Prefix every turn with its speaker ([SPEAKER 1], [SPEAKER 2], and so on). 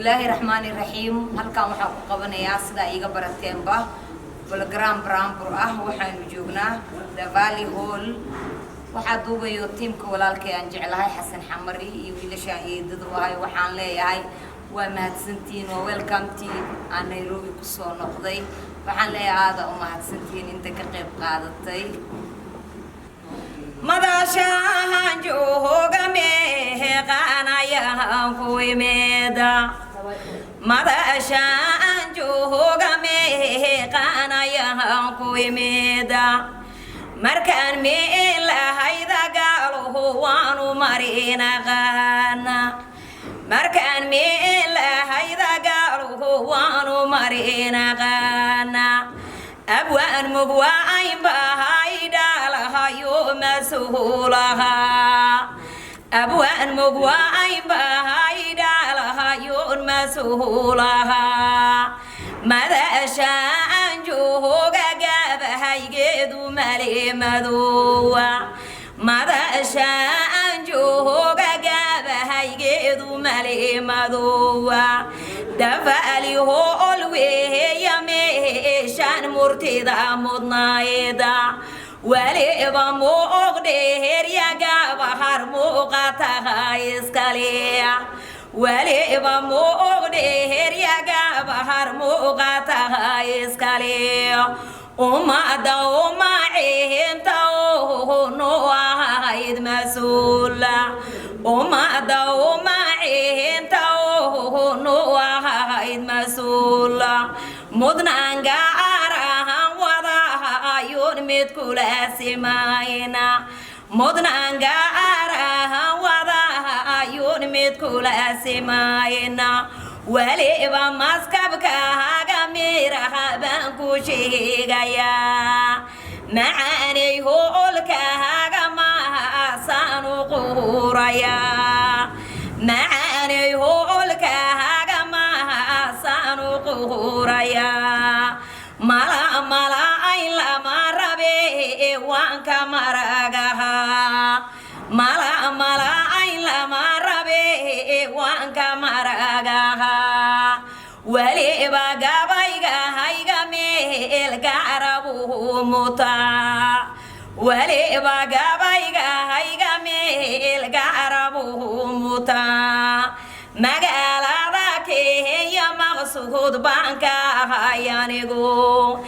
[SPEAKER 1] الله الرحمن الرحيم halkaan waxa ku qabanayaa sida iga barateemba program brambur waxaan joognaa The Valley Hall waxa duubayo teamka walaalkay aan jeclahay Xasan Xamari iyo wiilasha eedadu waxaan leeyahay waa mahadsantiin oo welcome to Nairobi ku soo noqday waxaan leeyahay aad u mahadsantiin inta ka qayb qaadatay madashaan jooga meeqaanayahan ku imeeda madashaan jooga meeqaanayahan ku imeeda markaan meelahay dagaaluhu waanu marinaqaana markaan meelahay dagaaluhu waanu marinaqaana abwaan mugwaan bahay dhalahayo masuulaha abwaan mugwaan bahay dhalahayo masuulaha madashaan jooga gabahaygeedu maleemadowa madashaan jooga gabahaygeedu maleemadowa dafali hool weeya meeshaan murtida mudnaayda waliba muuqdheer yagabahar muuqataha iskale waliba muuqdheer yagabahar muuqataha iskale umada umacinta no ahayd masuula umada umacinta no ahayd masuula mudnaan gaarahan wadahayoon mid kula simayna mudnaan gaarahan wadahayoon mid kula simayna waliba maskabkaaga miraha baan ku sheegayaa macaanay hoolkaaga mahaasaan u quurayaa macaanay hoolkaaga mahaasaan u quurayaa mala ay lama rabe waan ka maragahaa mala ay lama rabe waan ka maragahaa waliba gabaygahayga meel gaarabuhu mutaa waliba gabaygahayga meel gaarabuhu mutaa magaalada Kenya maqsuud baan ka ahay anigu